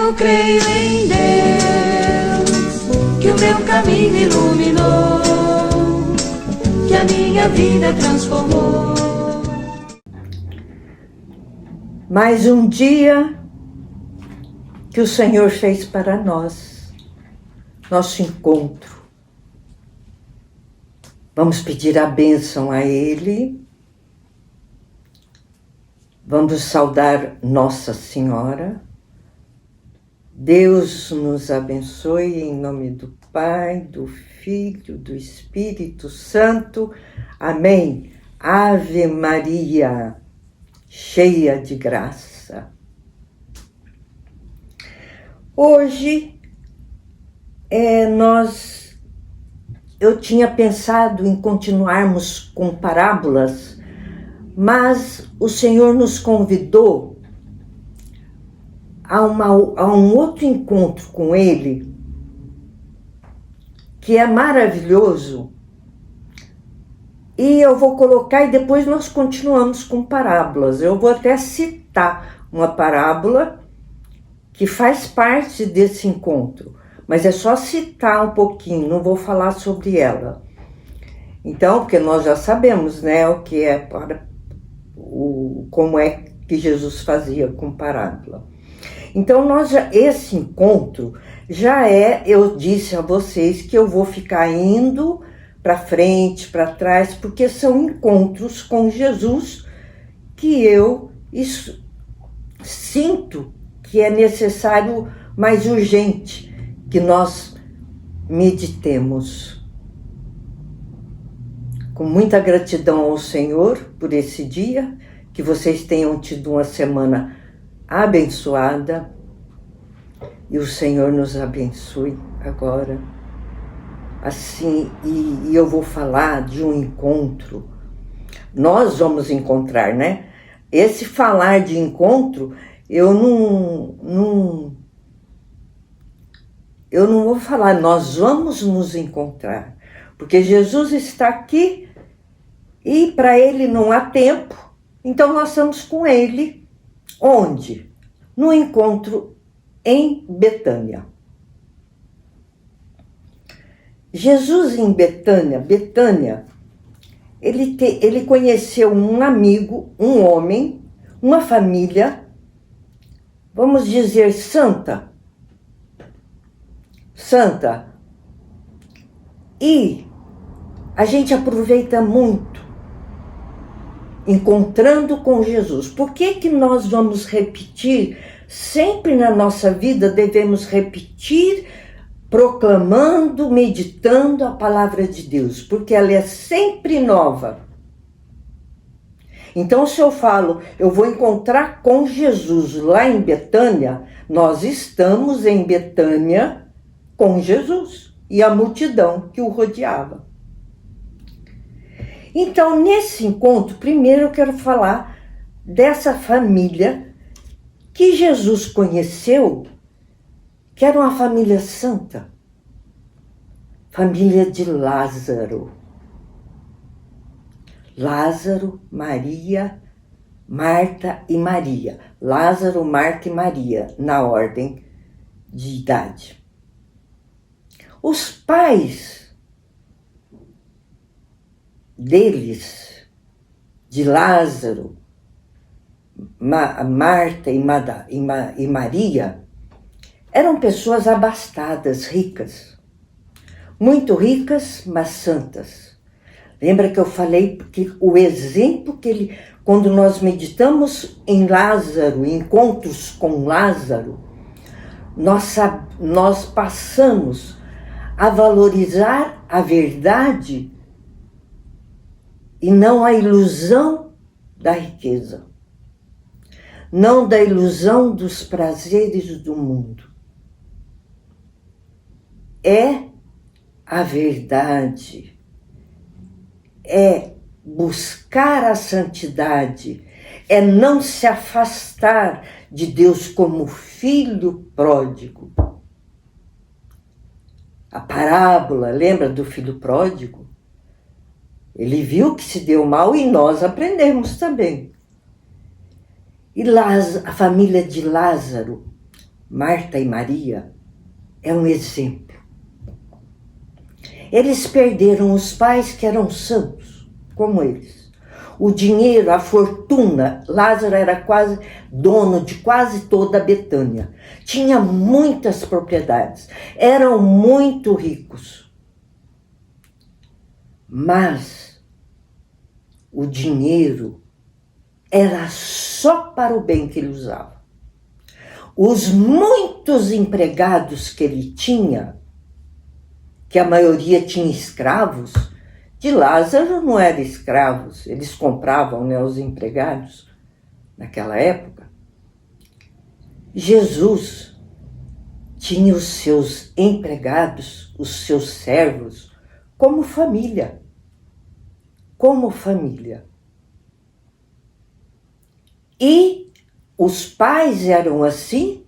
Eu creio em Deus, que o meu caminho iluminou, que a minha vida transformou. Mais um dia que o Senhor fez para nós, nosso encontro. Vamos pedir a bênção a Ele. Vamos saudar Nossa Senhora. Deus nos abençoe em nome do Pai, do Filho, do Espírito Santo. Amém. Ave Maria, cheia de graça. Hoje, eu tinha pensado em continuarmos com parábolas, mas o Senhor nos convidou a um outro encontro com Ele, que é maravilhoso, e eu vou colocar e depois nós continuamos com parábolas. Eu vou até citar uma parábola que faz parte desse encontro, mas é só citar um pouquinho, não vou falar sobre ela. Então, porque nós já sabemos, né, o que é como é que Jesus fazia com parábola. Então, esse encontro já eu disse a vocês que eu vou ficar indo para frente, para trás, porque são encontros com Jesus que eu sinto que é necessário, mais urgente, que nós meditemos. Com muita gratidão ao Senhor por esse dia, que vocês tenham tido uma semana abençoada e o Senhor nos abençoe agora. Assim, e eu vou falar de um encontro. Nós vamos encontrar, né? Esse falar de encontro, eu não vou falar, nós vamos nos encontrar. Porque Jesus está aqui e para Ele não há tempo, então nós estamos com Ele. Onde? No encontro em Betânia. Jesus em Betânia, ele conheceu um amigo, um homem, uma família, vamos dizer santa, e a gente aproveita muito encontrando com Jesus. Por que nós vamos repetir? Sempre na nossa vida devemos repetir, proclamando, meditando a palavra de Deus, porque ela é sempre nova. Então, se eu falo, eu vou encontrar com Jesus lá em Betânia, nós estamos em Betânia com Jesus e a multidão que o rodeava. Então, nesse encontro, primeiro eu quero falar dessa família que Jesus conheceu, que era uma família santa, família de Lázaro. Lázaro, Maria, Marta e Maria. Lázaro, Marta e Maria, na ordem de idade. Os pais deles, de Lázaro, Marta e Maria, eram pessoas abastadas, ricas. Muito ricas, mas santas. Lembra que eu falei que o exemplo que quando nós meditamos em Lázaro, encontros com Lázaro, nós passamos a valorizar a verdade e não a ilusão da riqueza, não da ilusão dos prazeres do mundo. É a verdade, é buscar a santidade, é não se afastar de Deus como filho pródigo. A parábola, lembra do filho pródigo? Ele viu que se deu mal e nós aprendemos também. E a família de Lázaro Marta e Maria, é um exemplo. Eles perderam os pais que eram santos, como eles. O dinheiro, a fortuna, Lázaro era quase dono de quase toda a Betânia. Tinha muitas propriedades, eram muito ricos. Mas o dinheiro era só para o bem que ele usava. Os muitos empregados que ele tinha, que a maioria tinha escravos, de Lázaro não eram escravos, eles compravam, né, os empregados naquela época. Jesus tinha os seus empregados, os seus servos, como família. Como família. E os pais eram assim,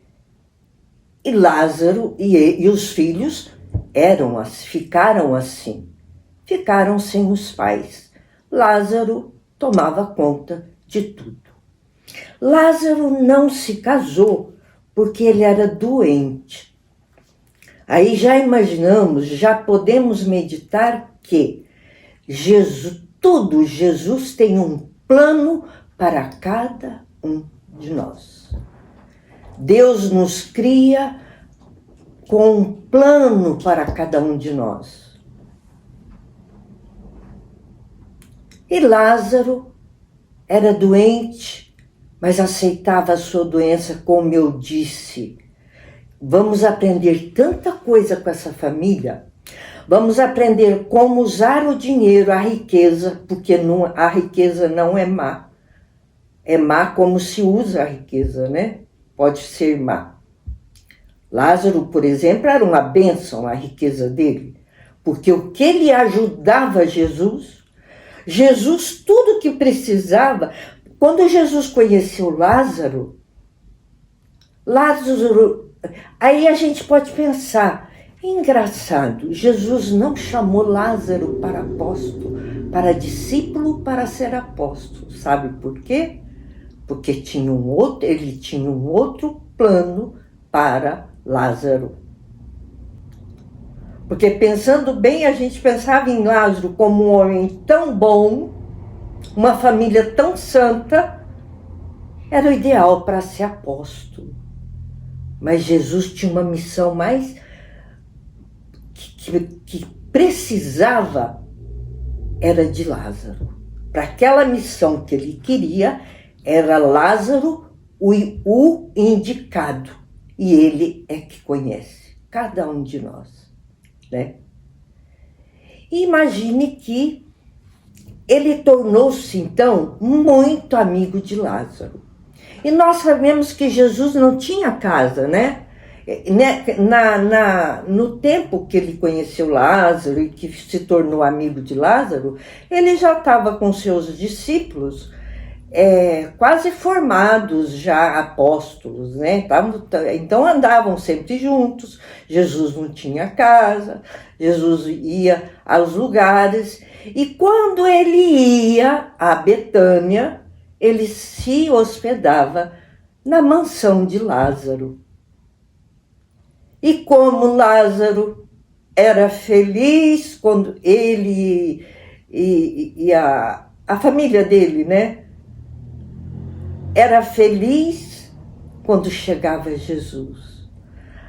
e Lázaro e os filhos ficaram assim. Ficaram sem os pais. Lázaro tomava conta de tudo. Lázaro não se casou porque ele era doente. Aí já imaginamos, já podemos meditar que Jesus tem um plano para cada um de nós. Deus nos cria com um plano para cada um de nós. E Lázaro era doente, mas aceitava a sua doença, como eu disse. Vamos aprender tanta coisa com essa família. Vamos aprender como usar o dinheiro, a riqueza, porque a riqueza não é má. É má como se usa a riqueza, né? Pode ser má. Lázaro, por exemplo, era uma bênção a riqueza dele, porque o que ele ajudava Jesus, tudo que precisava. Quando Jesus conheceu Lázaro, aí a gente pode pensar, engraçado, Jesus não chamou Lázaro para apóstolo, para discípulo, para ser apóstolo. Sabe por quê? Porque ele tinha um outro plano para Lázaro. Porque pensando bem, a gente pensava em Lázaro como um homem tão bom, uma família tão santa, era o ideal para ser apóstolo. Mas Jesus tinha uma missão mais que precisava, era de Lázaro. Para aquela missão que ele queria, era Lázaro o indicado. E ele é que conhece cada um de nós. Né? Imagine que ele tornou-se, então, muito amigo de Lázaro. E nós sabemos que Jesus não tinha casa, né? No tempo que ele conheceu Lázaro e que se tornou amigo de Lázaro, ele já estava com seus discípulos quase formados, já apóstolos, né? Então andavam sempre juntos. Jesus não tinha casa, Jesus ia aos lugares, e quando ele ia a Betânia, ele se hospedava na mansão de Lázaro. E como Lázaro era feliz quando ele e a família dele, né? Era feliz quando chegava Jesus.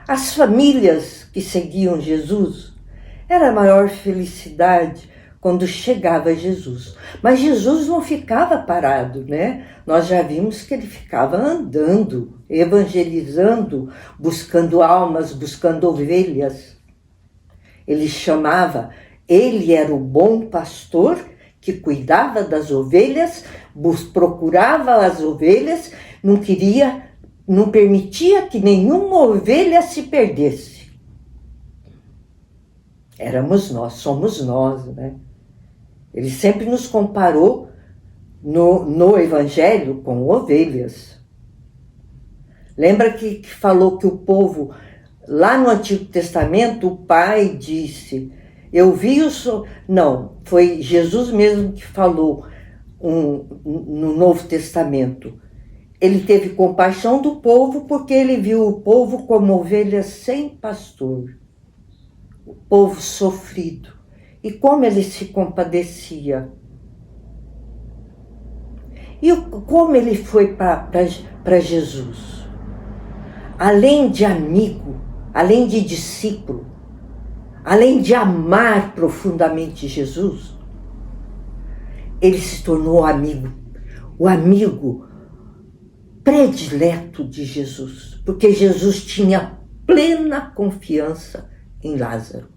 As famílias que seguiam Jesus, era a maior felicidade quando chegava Jesus. Mas Jesus não ficava parado, né? Nós já vimos que ele ficava andando, evangelizando, buscando almas, buscando ovelhas. Ele era o bom pastor que cuidava das ovelhas, procurava as ovelhas, não permitia que nenhuma ovelha se perdesse. Somos nós, né? Ele sempre nos comparou no Evangelho com ovelhas. Lembra que falou que o povo, lá no Antigo Testamento, o pai disse, eu vi o... Não, foi Jesus mesmo que falou no Novo Testamento. Ele teve compaixão do povo porque ele viu o povo como ovelhas sem pastor, o povo sofrido. E como ele se compadecia. E como ele foi para Jesus. Além de amigo, além de discípulo, além de amar profundamente Jesus, ele se tornou amigo, o amigo predileto de Jesus, porque Jesus tinha plena confiança em Lázaro.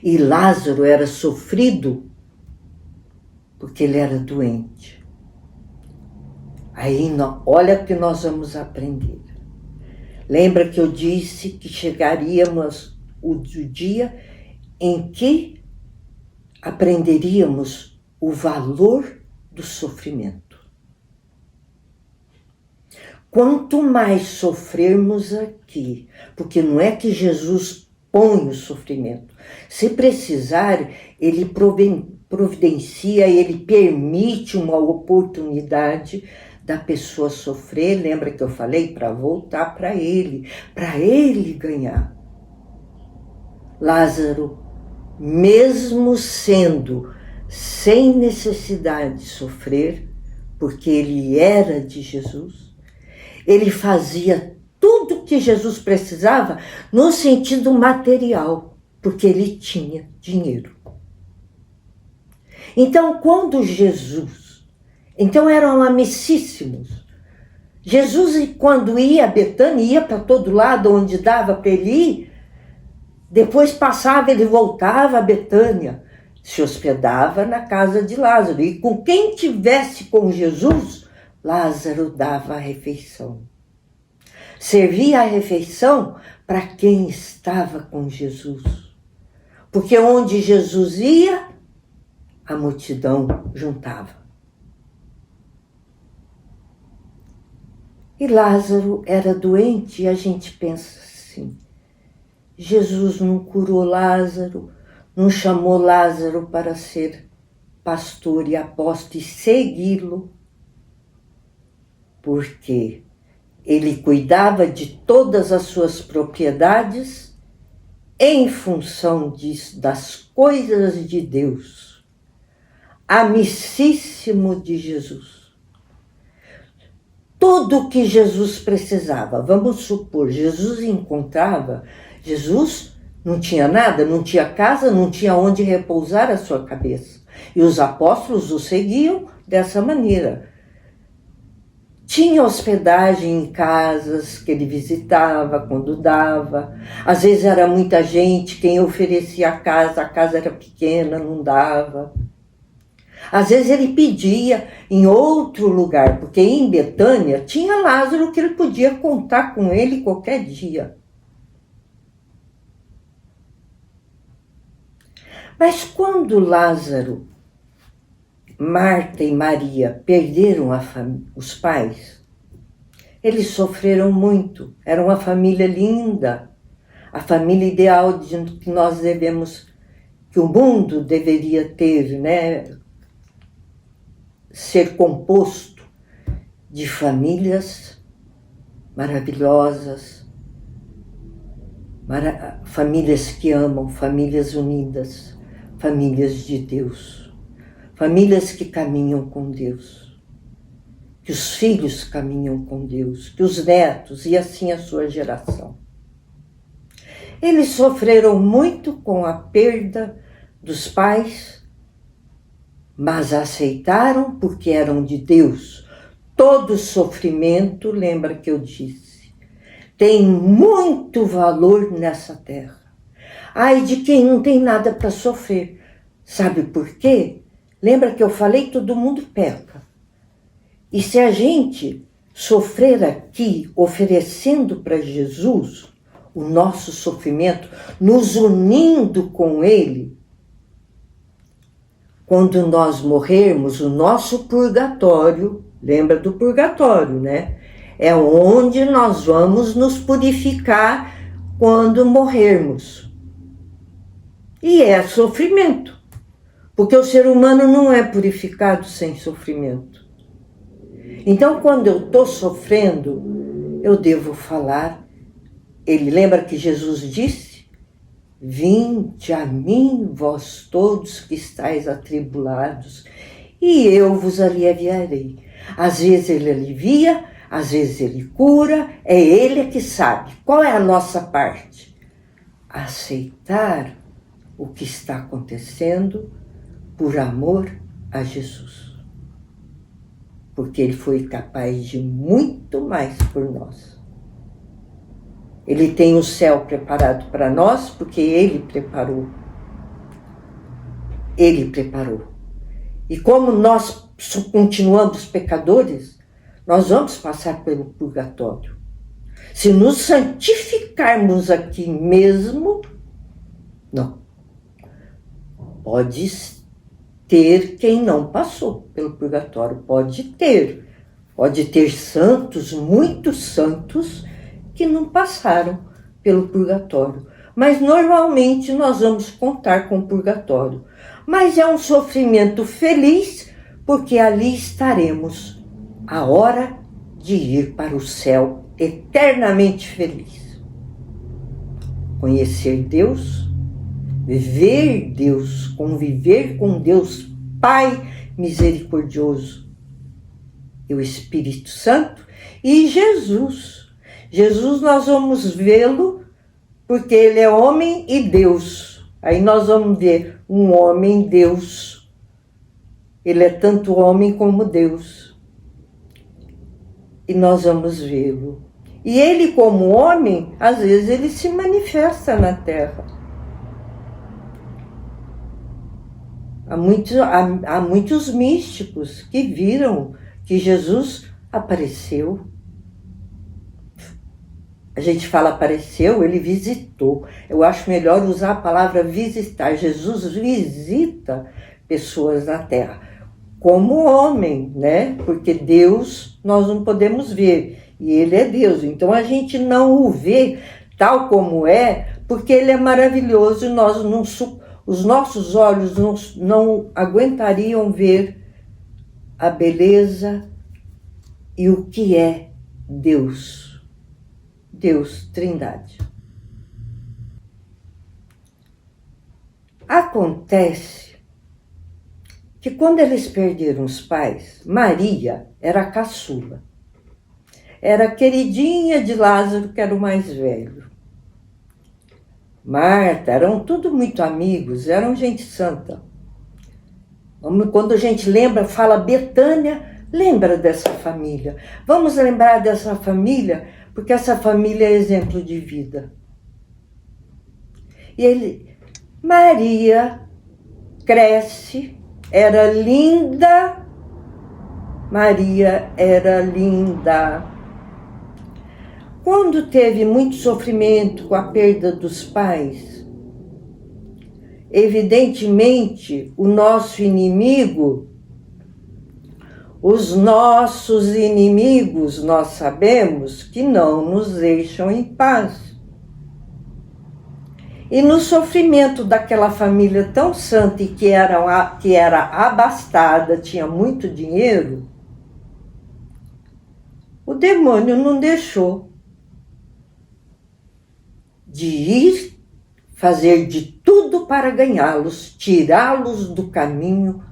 E Lázaro era sofrido porque ele era doente. Aí, olha o que nós vamos aprender. Lembra que eu disse que chegaríamos o dia em que aprenderíamos o valor do sofrimento. Quanto mais sofrermos aqui, porque não é que Jesus põe o sofrimento. Se precisar, ele providencia, ele permite uma oportunidade da pessoa sofrer. Lembra que eu falei? Para voltar para ele ganhar. Lázaro, mesmo sendo sem necessidade de sofrer, porque ele era de Jesus, ele fazia tudo que Jesus precisava no sentido material, porque ele tinha dinheiro. Então, quando Jesus... Então, eram amicíssimos. Jesus, quando ia a Betânia, ia para todo lado onde dava para ele ir, depois passava, ele voltava a Betânia, se hospedava na casa de Lázaro. E com quem tivesse com Jesus, Lázaro dava a refeição. Servia a refeição para quem estava com Jesus. Porque onde Jesus ia, a multidão juntava. E Lázaro era doente e a gente pensa assim, Jesus não curou Lázaro, não chamou Lázaro para ser pastor e apóstolo e segui-lo, porque ele cuidava de todas as suas propriedades em função das coisas de Deus. Amicíssimo de Jesus. Tudo que Jesus precisava, vamos supor, Jesus não tinha nada, não tinha casa, não tinha onde repousar a sua cabeça. E os apóstolos o seguiam dessa maneira. Tinha hospedagem em casas que ele visitava quando dava. Às vezes era muita gente, quem oferecia a casa era pequena, não dava. Às vezes ele pedia em outro lugar, porque em Betânia tinha Lázaro que ele podia contar com ele qualquer dia. Mas quando Lázaro, Marta e Maria perderam os pais, eles sofreram muito. Era uma família linda, a família ideal que nós que o mundo deveria ter, né? Ser composto de famílias maravilhosas, famílias que amam, famílias unidas, famílias de Deus, famílias que caminham com Deus, que os filhos caminham com Deus, que os netos e assim a sua geração. Eles sofreram muito com a perda dos pais, mas aceitaram porque eram de Deus. Todo sofrimento, lembra que eu disse, tem muito valor nessa terra. Ai de quem não tem nada para sofrer. Sabe por quê? Lembra que eu falei, todo mundo peca. E se a gente sofrer aqui, oferecendo para Jesus o nosso sofrimento, nos unindo com Ele, quando nós morrermos, o nosso purgatório, lembra do purgatório, né? É onde nós vamos nos purificar quando morrermos. E é sofrimento, porque o ser humano não é purificado sem sofrimento. Então, quando eu estou sofrendo, eu devo falar. Ele lembra que Jesus disse: vinde a mim, vós todos que estáis atribulados, e eu vos aliviarei. Às vezes ele alivia, às vezes ele cura, é ele que sabe. Qual é a nossa parte? Aceitar o que está acontecendo por amor a Jesus. Porque ele foi capaz de muito mais por nós. Ele tem o céu preparado para nós porque ele preparou. Ele preparou. E como nós continuamos pecadores, nós vamos passar pelo purgatório. Se nos santificarmos aqui mesmo, não. Pode ter quem não passou pelo purgatório, pode ter. Pode ter santos, muitos santos, que não passaram pelo purgatório. Mas normalmente nós vamos contar com o purgatório. Mas é um sofrimento feliz, porque ali estaremos a hora de ir para o céu eternamente feliz. Conhecer Deus, ver Deus, conviver com Deus Pai misericordioso, e o Espírito Santo e Jesus. Jesus nós vamos vê-lo porque ele é homem e Deus. Aí nós vamos ver um homem Deus. Ele é tanto homem como Deus. E nós vamos vê-lo. E ele, como homem, às vezes ele se manifesta na terra. Há muitos místicos que viram que Jesus apareceu. A gente fala apareceu, ele visitou. Eu acho melhor usar a palavra visitar. Jesus visita pessoas na terra. Como homem, né? Porque Deus nós não podemos ver. E ele é Deus. Então a gente não o vê tal como é, porque ele é maravilhoso e nós não, os nossos olhos não aguentariam ver a beleza e o que é Deus. Deus, Trindade. Acontece que quando eles perderam os pais, Maria era a caçula. Era a queridinha de Lázaro, que era o mais velho. Marta, eram tudo muito amigos, eram gente santa. Quando a gente lembra, fala Betânia, lembra dessa família. Vamos lembrar dessa família, porque essa família é exemplo de vida. E Maria cresce, era linda. Maria era linda. Quando teve muito sofrimento com a perda dos pais, evidentemente o nosso inimigo, os nossos inimigos, nós sabemos que não nos deixam em paz. E no sofrimento daquela família tão santa e que era abastada, tinha muito dinheiro, o demônio não deixou de ir fazer de tudo para ganhá-los, tirá-los do caminho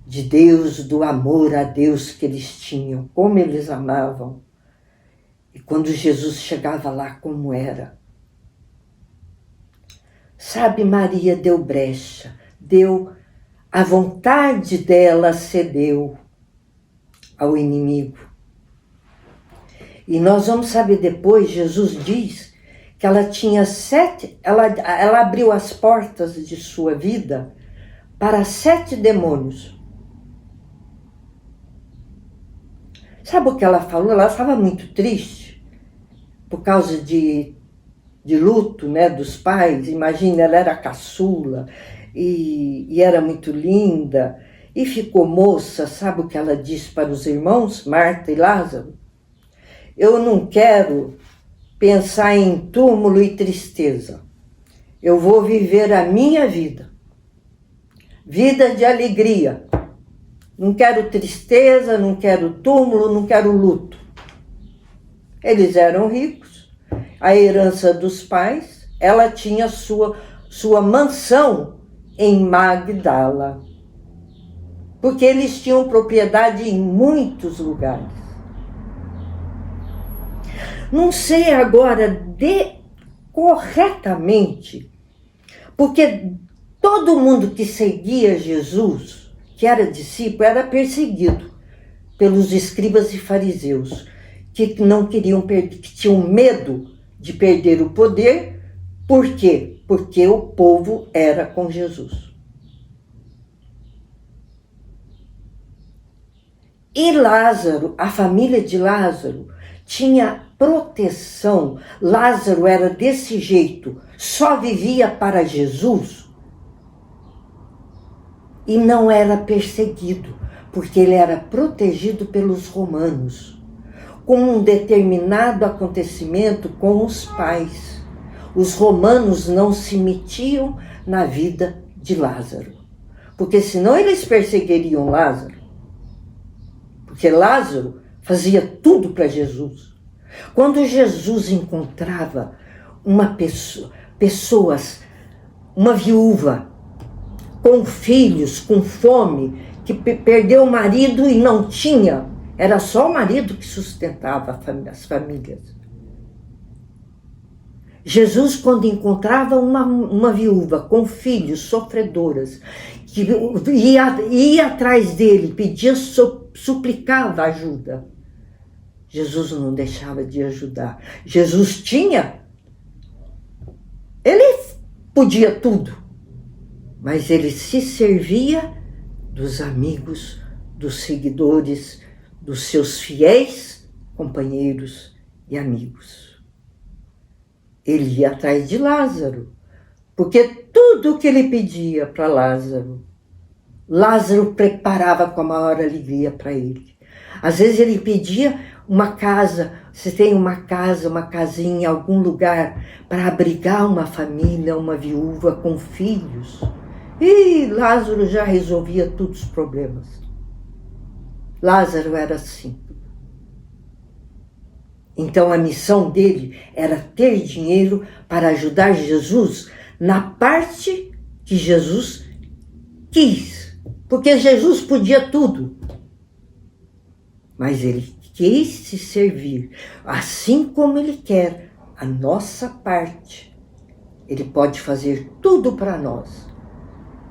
de Deus, do amor a Deus que eles tinham, como eles amavam. E quando Jesus chegava lá, como era. Sabe, Maria deu brecha, a vontade dela cedeu ao inimigo. E nós vamos saber depois, Jesus diz que ela tinha ela abriu as portas de sua vida para 7 demônios. Sabe o que ela falou? Ela estava muito triste por causa de luto, né, dos pais. Imagina, ela era caçula e era muito linda e ficou moça. Sabe o que ela disse para os irmãos, Marta e Lázaro? Eu não quero pensar em túmulo e tristeza. Eu vou viver a minha vida. Vida de alegria. Não quero tristeza, não quero túmulo, não quero luto. Eles eram ricos, a herança dos pais, ela tinha sua mansão em Magdala, porque eles tinham propriedade em muitos lugares. Não sei agora corretamente, porque todo mundo que seguia Jesus, que era discípulo, era perseguido pelos escribas e fariseus, que não queriam perder, que tinham medo de perder o poder. Por quê? Porque o povo era com Jesus. E Lázaro, a família de Lázaro, tinha proteção. Lázaro era desse jeito, só vivia para Jesus e não era perseguido, porque ele era protegido pelos romanos, com um determinado acontecimento com os pais. Os romanos não se metiam na vida de Lázaro, porque senão eles perseguiriam Lázaro, porque Lázaro fazia tudo para Jesus. Quando Jesus encontrava uma viúva com filhos, com fome, que perdeu o marido e não tinha, era só o marido que sustentava as famílias. Jesus, quando encontrava uma viúva com filhos, sofredoras, que ia atrás dele, pedia, suplicava ajuda, Jesus não deixava de ajudar. Jesus ele podia tudo, mas ele se servia dos amigos, dos seguidores, dos seus fiéis companheiros e amigos. Ele ia atrás de Lázaro, porque tudo que ele pedia para Lázaro, Lázaro preparava com a maior alegria para ele. Às vezes ele pedia uma casa, você tem uma casa, uma casinha em algum lugar para abrigar uma família, uma viúva com filhos. E Lázaro já resolvia todos os problemas. Lázaro era assim. Então a missão dele era ter dinheiro para ajudar Jesus na parte que Jesus quis. Porque Jesus podia tudo. Mas ele quis se servir, assim como ele quer a nossa parte. Ele pode fazer tudo para nós,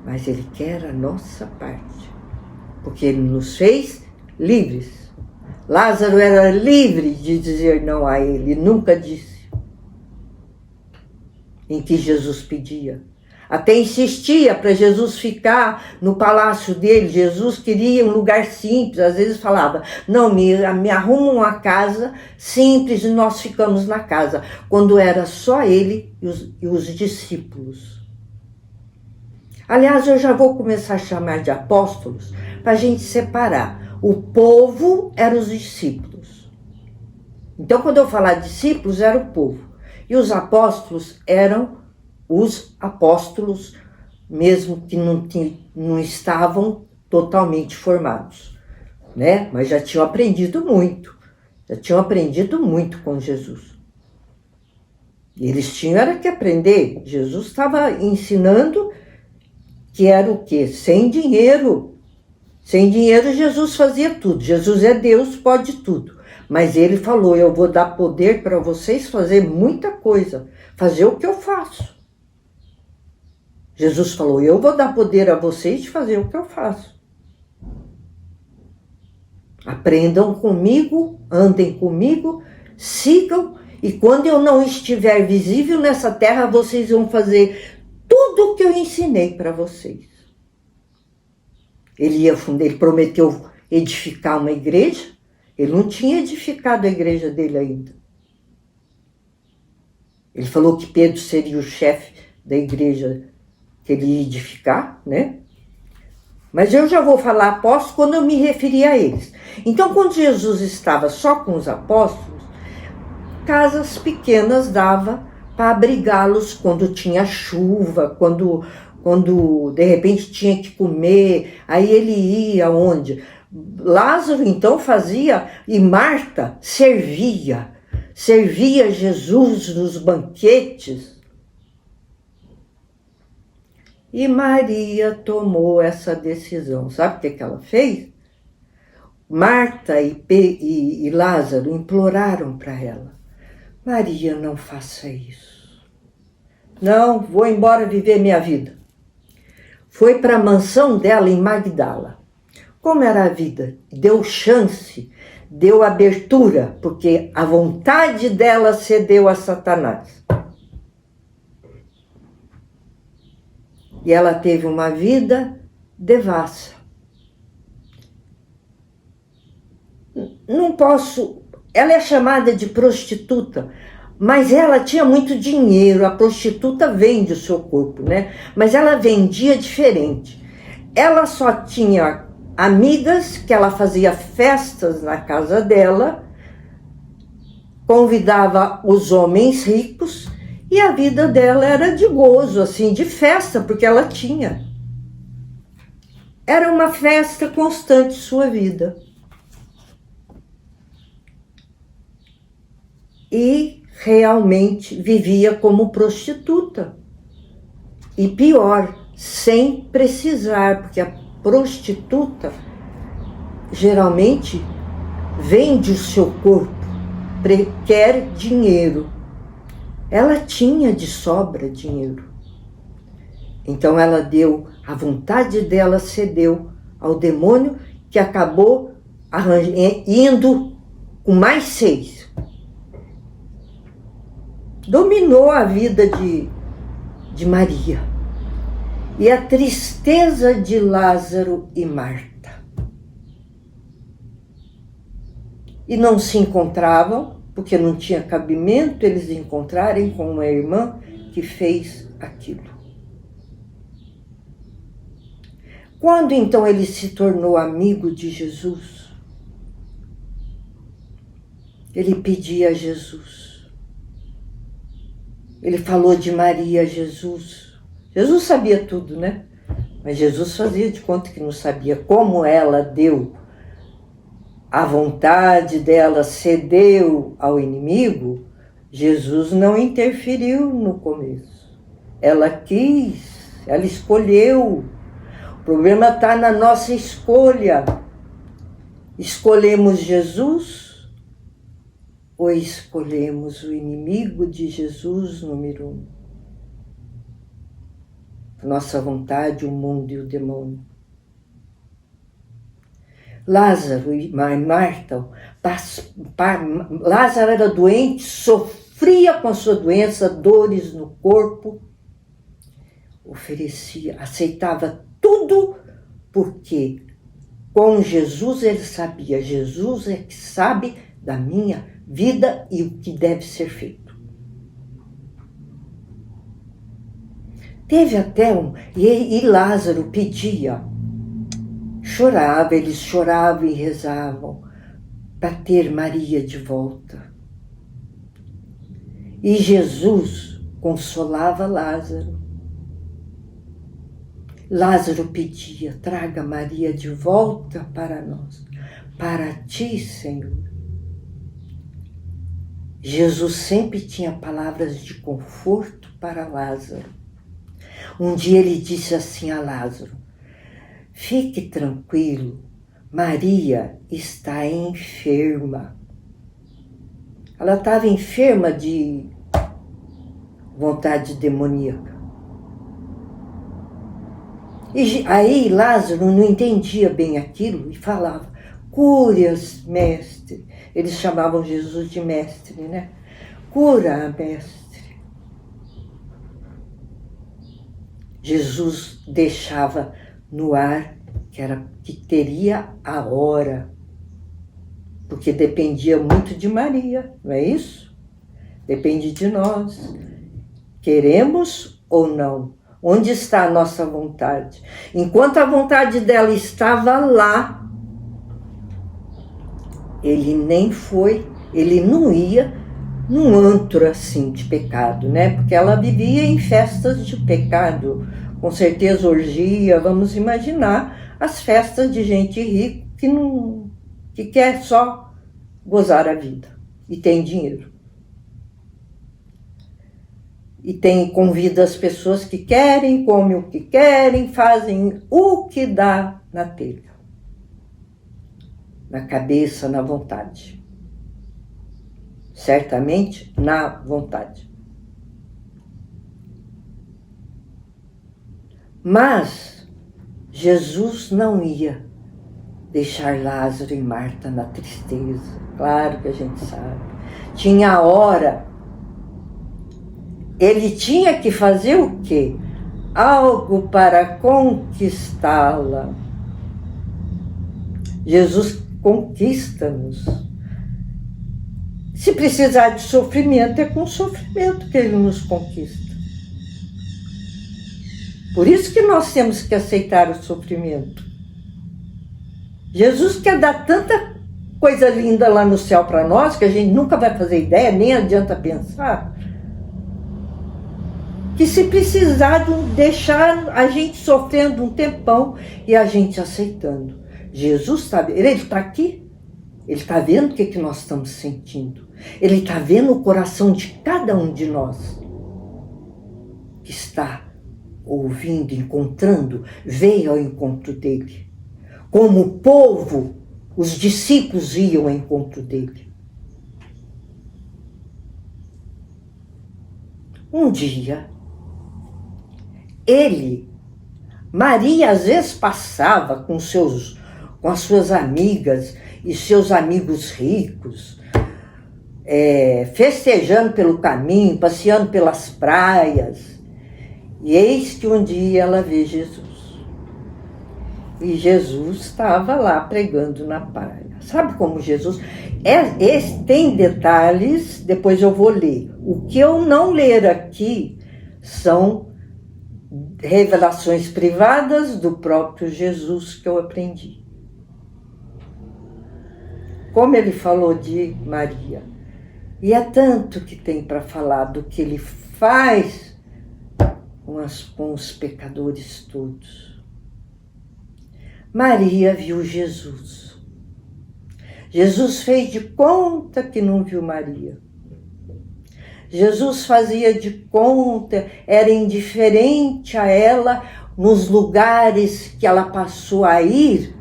mas ele quer a nossa parte, porque ele nos fez livres. Lázaro era livre de dizer não a ele, nunca disse. Em que Jesus pedia. Até insistia para Jesus ficar no palácio dele. Jesus queria um lugar simples. Às vezes falava, não, me arruma uma casa simples e nós ficamos na casa. Quando era só ele e os discípulos. Aliás, eu já vou começar a chamar de apóstolos para a gente separar. O povo eram os discípulos. Então, quando eu falar discípulos, era o povo. E os apóstolos eram os apóstolos, mesmo que não estavam totalmente formados, né? Mas já tinham aprendido muito com Jesus. E eles tinham era que aprender. Jesus estava ensinando que era o quê? Sem dinheiro. Sem dinheiro Jesus fazia tudo. Jesus é Deus, pode tudo. Mas ele falou, eu vou dar poder para vocês fazer muita coisa, fazer o que eu faço. Jesus falou, eu vou dar poder a vocês de fazer o que eu faço. Aprendam comigo, andem comigo, sigam, e quando eu não estiver visível nessa terra, vocês vão fazer tudo o que eu ensinei para vocês. Ele prometeu edificar uma igreja, ele não tinha edificado a igreja dele ainda. Ele falou que Pedro seria o chefe da igreja que ele ia edificar, né? Mas eu já vou falar apóstolos quando eu me referir a eles. Então, quando Jesus estava só com os apóstolos, casas pequenas dava para abrigá-los quando tinha chuva, quando quando de repente tinha que comer, aí ele ia onde? Lázaro então fazia, e Marta servia Jesus nos banquetes. E Maria tomou essa decisão. Sabe o que ela fez? Marta e Lázaro imploraram para ela: Maria, não faça isso. Não, vou embora viver minha vida. Foi para a mansão dela em Magdala. Como era a vida? Deu chance, deu abertura, porque a vontade dela cedeu a Satanás. E ela teve uma vida devassa. Não posso... Ela é chamada de prostituta, mas ela tinha muito dinheiro. A prostituta vende o seu corpo, né? Mas ela vendia diferente. Ela só tinha amigas, que ela fazia festas na casa dela, convidava os homens ricos, e a vida dela era de gozo, assim, de festa, porque ela tinha. Era uma festa constante sua vida. E realmente vivia como prostituta. E pior, sem precisar, porque a prostituta geralmente vende o seu corpo, quer dinheiro. Ela tinha de sobra dinheiro. Então ela deu, a vontade dela cedeu ao demônio, que acabou indo com mais 6. Dominou a vida de Maria. E a tristeza de Lázaro e Marta. E não se encontravam, porque não tinha cabimento eles encontrarem com uma irmã que fez aquilo. Quando então ele se tornou amigo de Jesus, ele pedia a Jesus. Ele falou de Maria a Jesus. Jesus sabia tudo, né? Mas Jesus fazia de conta que não sabia. Como ela deu a vontade dela, cedeu ao inimigo, Jesus não interferiu no começo. Ela quis, ela escolheu. O problema está na nossa escolha. Escolhemos Jesus ou escolhemos o inimigo de Jesus, número 1? Nossa vontade, o mundo e o demônio. Lázaro e Marta, Lázaro era doente, sofria com a sua doença, dores no corpo, oferecia, aceitava tudo, porque com Jesus ele sabia, Jesus é que sabe da minha vida e o que deve ser feito. Teve até e Lázaro pedia, chorava, eles choravam e rezavam para ter Maria de volta. E Jesus consolava Lázaro. Lázaro pedia, traga Maria de volta para nós, para ti, Senhor. Jesus sempre tinha palavras de conforto para Lázaro. Um dia ele disse assim a Lázaro: fique tranquilo, Maria está enferma. Ela estava enferma de vontade demoníaca. E aí Lázaro não entendia bem aquilo e falava: cure-as, mestre. Eles chamavam Jesus de mestre, né? Cura, mestre. Jesus deixava no ar que teria a hora, porque dependia muito de Maria, não é isso? Depende de nós. Queremos ou não? Onde está a nossa vontade? Enquanto a vontade dela estava lá, ele nem foi, ele não ia num antro assim de pecado, né? Porque ela vivia em festas de pecado, com certeza orgia, vamos imaginar as festas de gente rica que quer só gozar a vida e tem dinheiro. E convida as pessoas que querem, come o que querem, fazem o que dá na telha, na cabeça, na vontade. Certamente, na vontade. Mas Jesus não ia deixar Lázaro e Marta na tristeza. Claro que a gente sabe. Tinha a hora. Ele tinha que fazer o quê? Algo para conquistá-la. Jesus conquista-nos. Se precisar de sofrimento, é com sofrimento que ele nos conquista. Por isso que nós temos que aceitar o sofrimento. Jesus quer dar tanta coisa linda lá no céu para nós, que a gente nunca vai fazer ideia, nem adianta pensar, que se precisar deixar a gente sofrendo um tempão e a gente aceitando. Jesus está, ele está aqui, ele está vendo o que nós estamos sentindo. Ele está vendo o coração de cada um de nós que está ouvindo, encontrando, veio ao encontro dele. Como o povo, os discípulos iam ao encontro dele. Um dia, Maria às vezes passava com as suas amigas e seus amigos ricos, festejando pelo caminho, passeando pelas praias. E eis que um dia ela vê Jesus. E Jesus estava lá pregando na praia. Sabe como Jesus... tem detalhes, depois eu vou ler. O que eu não ler aqui são revelações privadas do próprio Jesus que eu aprendi. Como ele falou de Maria. E é tanto que tem para falar do que ele faz com os pecadores todos. Maria viu Jesus. Jesus fez de conta que não viu Maria. Jesus fazia de conta, era indiferente a ela nos lugares que ela passou a ir,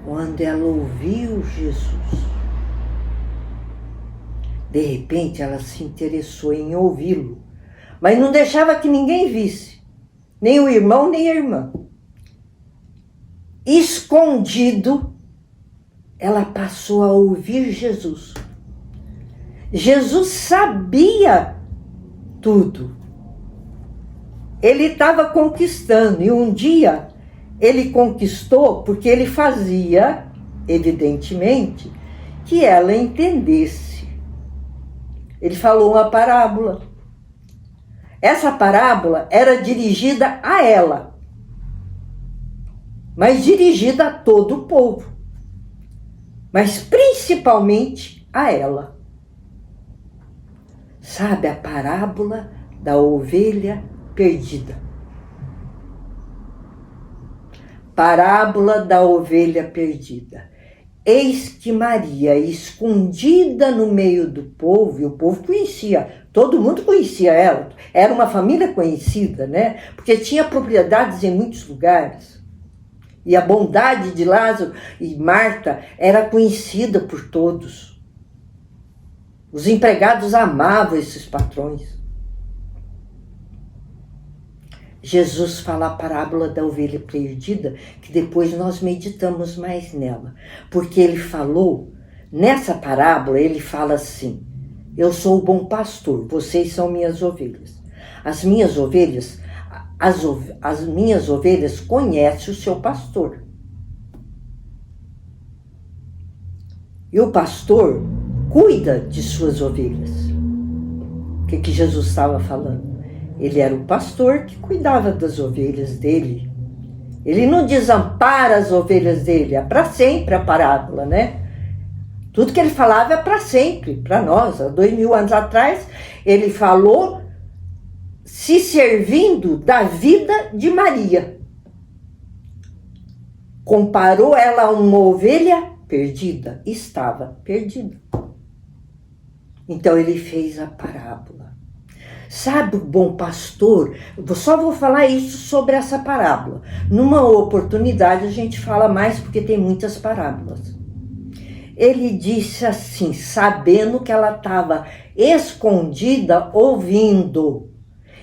quando ela ouviu Jesus. De repente ela se interessou em ouvi-lo, mas não deixava que ninguém visse, nem o irmão, nem a irmã. Escondido, ela passou a ouvir Jesus. Jesus sabia tudo. Ele estava conquistando, e um dia ele conquistou porque ele fazia, evidentemente, que ela entendesse. Ele falou uma parábola. Essa parábola era dirigida a ela, mas dirigida a todo o povo, mas principalmente a ela. Sabe a parábola da ovelha perdida? Parábola da ovelha perdida. Eis que Maria, escondida no meio do povo, e o povo conhecia, todo mundo conhecia ela, era uma família conhecida, né? Porque tinha propriedades em muitos lugares. E a bondade de Lázaro e Marta era conhecida por todos. Os empregados amavam esses patrões. Jesus fala a parábola da ovelha perdida, que depois nós meditamos mais nela. Porque ele falou, nessa parábola ele fala assim: eu sou o bom pastor, vocês são minhas ovelhas. As minhas ovelhas conhecem o seu pastor. E o pastor cuida de suas ovelhas. O que Jesus estava falando? Ele era o pastor que cuidava das ovelhas dele. Ele não desampara as ovelhas dele, é para sempre a parábola, né? Tudo que ele falava é para sempre, para nós. Há 2000 anos atrás, ele falou se servindo da vida de Maria. Comparou ela a uma ovelha perdida. Estava perdida. Então ele fez a parábola. Sabe o bom pastor? Eu só vou falar isso sobre essa parábola. Numa oportunidade a gente fala mais porque tem muitas parábolas. Ele disse assim, sabendo que ela estava escondida, ouvindo.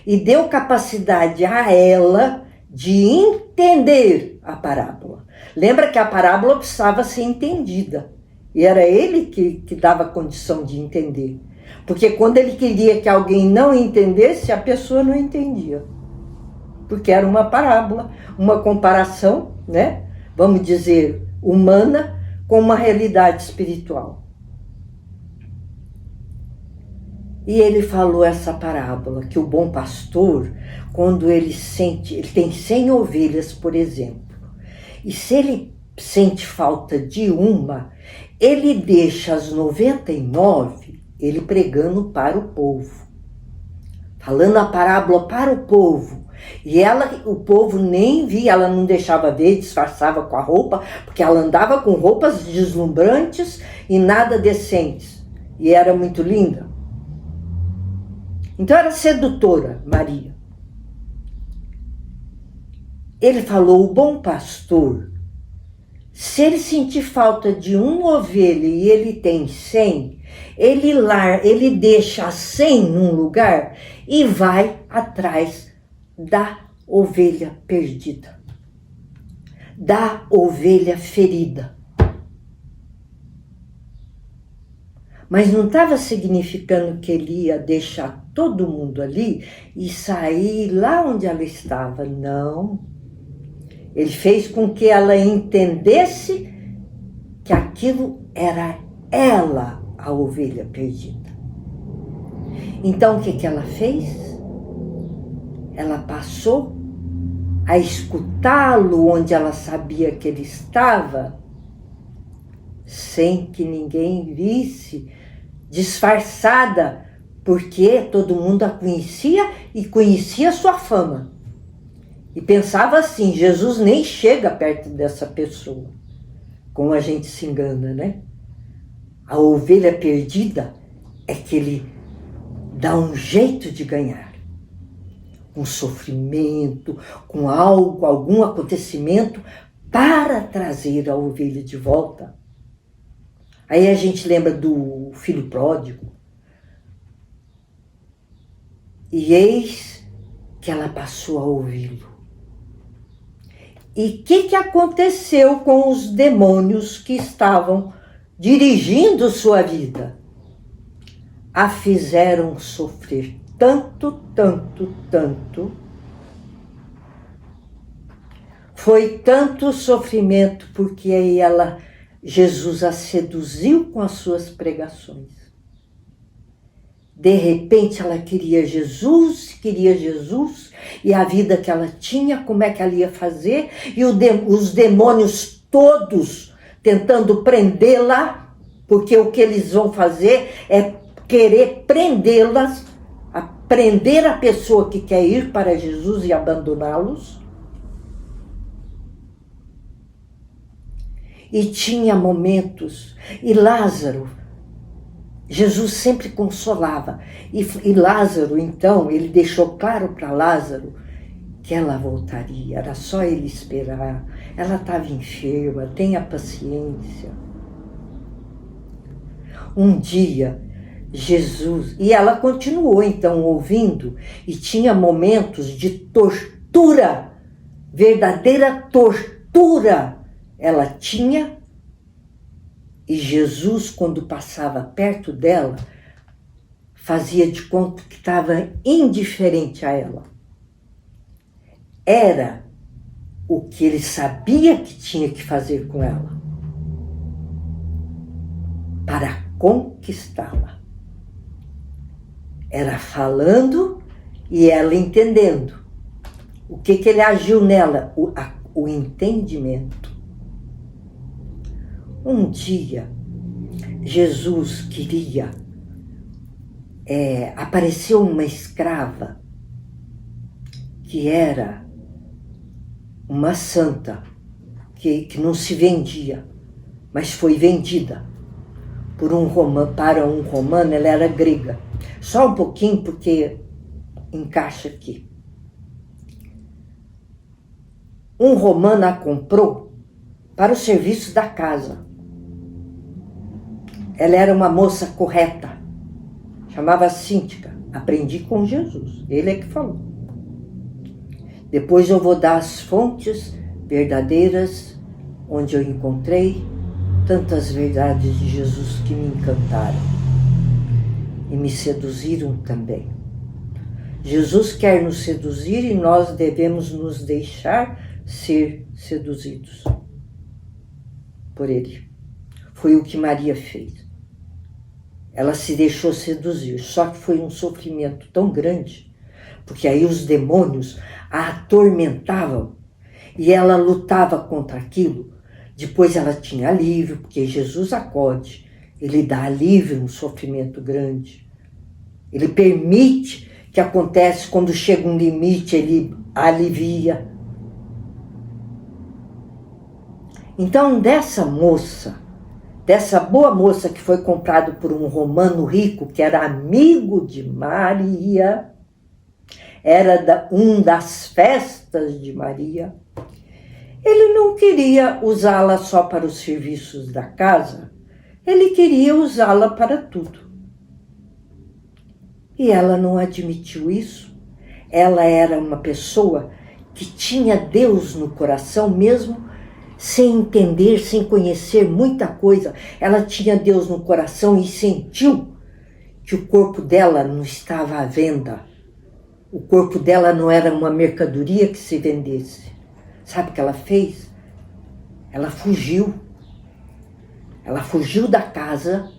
E deu capacidade a ela de entender a parábola. Lembra que a parábola precisava ser entendida. E era ele que dava condição de entender. Porque quando ele queria que alguém não entendesse, a pessoa não entendia. Porque era uma parábola, uma comparação, né? Vamos dizer, humana com uma realidade espiritual. E ele falou essa parábola, que o bom pastor, quando ele tem 100 ovelhas, por exemplo, e se ele sente falta de uma, ele deixa as 99, ele pregando para o povo, falando a parábola para o povo. E o povo nem via, ela não deixava ver, disfarçava com a roupa, porque ela andava com roupas deslumbrantes e nada decentes. E era muito linda. Então era sedutora, Maria. Ele falou, o bom pastor, se ele sentir falta de uma ovelha e ele tem 100, ele deixa as 100 num lugar e vai atrás da ovelha perdida, da ovelha ferida. Mas não estava significando que ele ia deixar todo mundo ali e sair lá onde ela estava, não. Ele fez com que ela entendesse que aquilo era ela, a ovelha perdida. Então o que ela fez? Ela passou a escutá-lo onde ela sabia que ele estava, sem que ninguém visse, disfarçada, porque todo mundo a conhecia e conhecia sua fama. E pensava assim, Jesus nem chega perto dessa pessoa. Como a gente se engana, né? A ovelha perdida é que ele dá um jeito de ganhar. Com sofrimento, com algo, algum acontecimento, para trazer a ovelha de volta. Aí a gente lembra do filho pródigo. E eis que ela passou a ouvi-lo. E o que aconteceu com os demônios que estavam dirigindo sua vida? A fizeram sofrer tanto, tanto, tanto. Foi tanto sofrimento porque aí Jesus a seduziu com as suas pregações. De repente ela queria Jesus, e a vida que ela tinha, como é que ela ia fazer, e os demônios todos tentando prendê-la, porque o que eles vão fazer é querer prendê-las, prender a pessoa que quer ir para Jesus e abandoná-los. E tinha momentos, e Lázaro, Jesus sempre consolava. E Lázaro, então, ele deixou claro para Lázaro que ela voltaria. Era só ele esperar. Ela estava enferma, tenha paciência. Um dia, Jesus... E ela continuou, então, ouvindo. E tinha momentos de tortura, verdadeira tortura. Ela tinha... E Jesus, quando passava perto dela, fazia de conta que estava indiferente a ela. Era o que ele sabia que tinha que fazer com ela para conquistá-la. Era falando e ela entendendo. O que ele agiu nela? O entendimento. Um dia, Jesus queria... apareceu uma escrava que era uma santa, que não se vendia, mas foi vendida para um romano. Ela era grega. Só um pouquinho, porque encaixa aqui. Um romano a comprou para o serviço da casa. Ela era uma moça correta, chamava Cíntica. Aprendi com Jesus, ele é que falou. Depois eu vou dar as fontes verdadeiras, onde eu encontrei tantas verdades de Jesus que me encantaram e me seduziram também. Jesus quer nos seduzir e nós devemos nos deixar ser seduzidos por ele. Foi o que Maria fez. Ela se deixou seduzir, só que foi um sofrimento tão grande, porque aí os demônios a atormentavam e ela lutava contra aquilo. Depois ela tinha alívio, porque Jesus acode, ele dá alívio no sofrimento grande. Ele permite que aconteça, quando chega um limite, ele alivia. Então, dessa boa moça que foi comprada por um romano rico, que era amigo de Maria, era uma das festas de Maria, ele não queria usá-la só para os serviços da casa, ele queria usá-la para tudo. E ela não admitiu isso. Ela era uma pessoa que tinha Deus no coração, mesmo sem entender, sem conhecer muita coisa. Ela tinha Deus no coração e sentiu que o corpo dela não estava à venda. O corpo dela não era uma mercadoria que se vendesse. Sabe o que ela fez? Ela fugiu. Ela fugiu da casa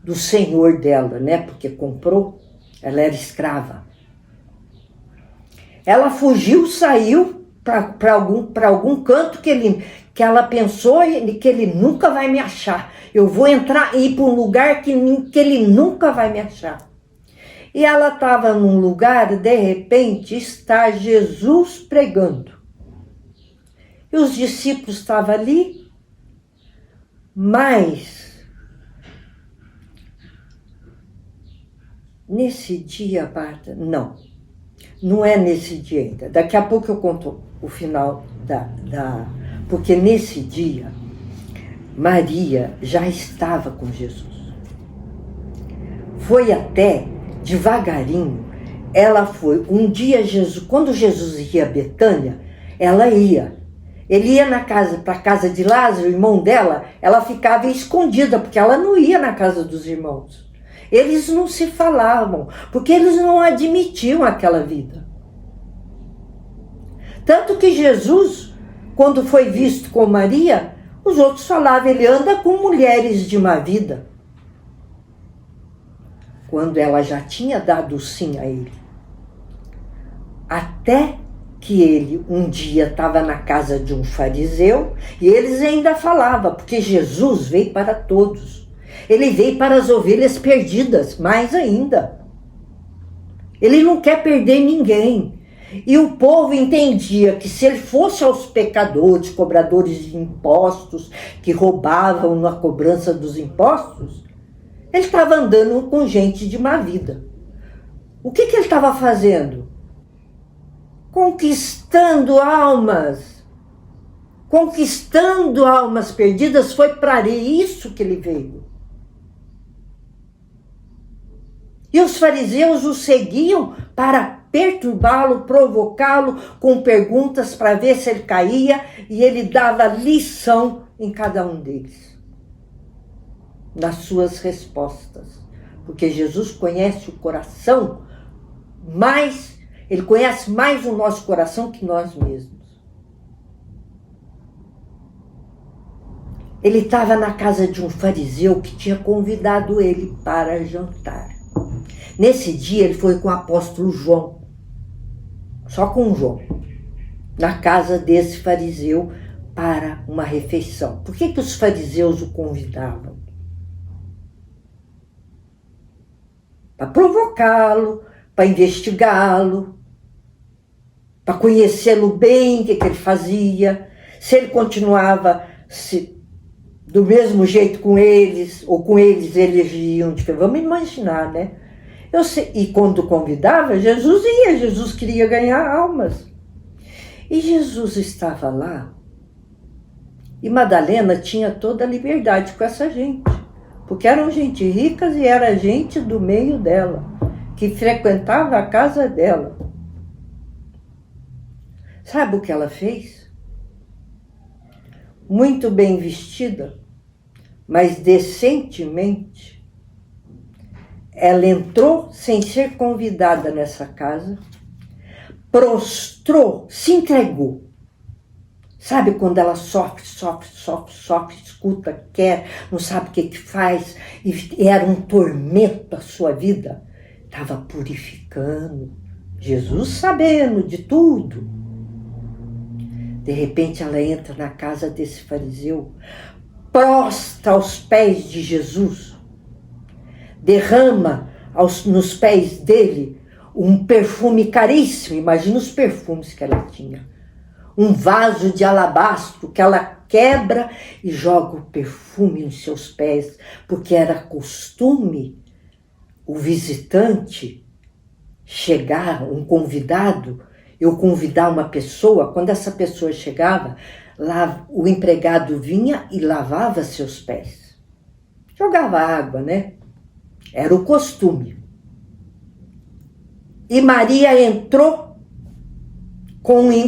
do senhor dela, né? Porque comprou, ela era escrava. Ela fugiu, saiu para algum canto que ela pensou que ele nunca vai me achar. Eu vou entrar e ir para um lugar que ele nunca vai me achar. E ela estava num lugar, de repente, está Jesus pregando. E os discípulos estavam ali, mas nesse dia, Marta, não é nesse dia ainda. Daqui a pouco eu conto o final porque nesse dia, Maria já estava com Jesus. Foi até devagarinho, ela foi. Um dia, quando Jesus ia a Betânia, ela ia. Ele ia para a casa de Lázaro, irmão dela, ela ficava escondida, porque ela não ia na casa dos irmãos. Eles não se falavam, porque eles não admitiam aquela vida. Tanto que Jesus, quando foi visto com Maria, os outros falavam, ele anda com mulheres de má vida. Quando ela já tinha dado sim a ele. Até que ele um dia estava na casa de um fariseu e eles ainda falavam, porque Jesus veio para todos. Ele veio para as ovelhas perdidas, mais ainda. Ele não quer perder ninguém. E o povo entendia que se ele fosse aos pecadores, cobradores de impostos, que roubavam na cobrança dos impostos, ele estava andando com gente de má vida. O que ele estava fazendo? Conquistando almas. Conquistando almas perdidas, foi para isso que ele veio. E os fariseus o seguiam para perturbá-lo, provocá-lo com perguntas para ver se ele caía, e ele dava lição em cada um deles, nas suas respostas. Porque Jesus conhece o coração mais, ele conhece mais o nosso coração que nós mesmos. Ele estava na casa de um fariseu que tinha convidado ele para jantar. Nesse dia ele foi com o apóstolo João, só com João, na casa desse fariseu para uma refeição. Por que os fariseus o convidavam? Para provocá-lo, para investigá-lo, para conhecê-lo bem, o que ele fazia, se ele continuava do mesmo jeito com eles, ou com eles agiam diferente. Vamos imaginar, né? E quando convidava, Jesus ia, Jesus queria ganhar almas. E Jesus estava lá, e Madalena tinha toda a liberdade com essa gente, porque eram gente ricas e era gente do meio dela, que frequentava a casa dela. Sabe o que ela fez? Muito bem vestida, mas decentemente, ela entrou sem ser convidada nessa casa, prostrou, se entregou. Sabe quando ela sofre, escuta, quer, não sabe o que faz, e era um tormento a sua vida? Estava purificando, Jesus sabendo de tudo. De repente ela entra na casa desse fariseu, prostra aos pés de Jesus, derrama nos pés dele um perfume caríssimo, imagina os perfumes que ela tinha. Um vaso de alabastro que ela quebra e joga o perfume nos seus pés, porque era costume o visitante chegar, um convidado, eu convidar uma pessoa, quando essa pessoa chegava, lá o empregado vinha e lavava seus pés. Jogava água, né? Era o costume. E Maria entrou,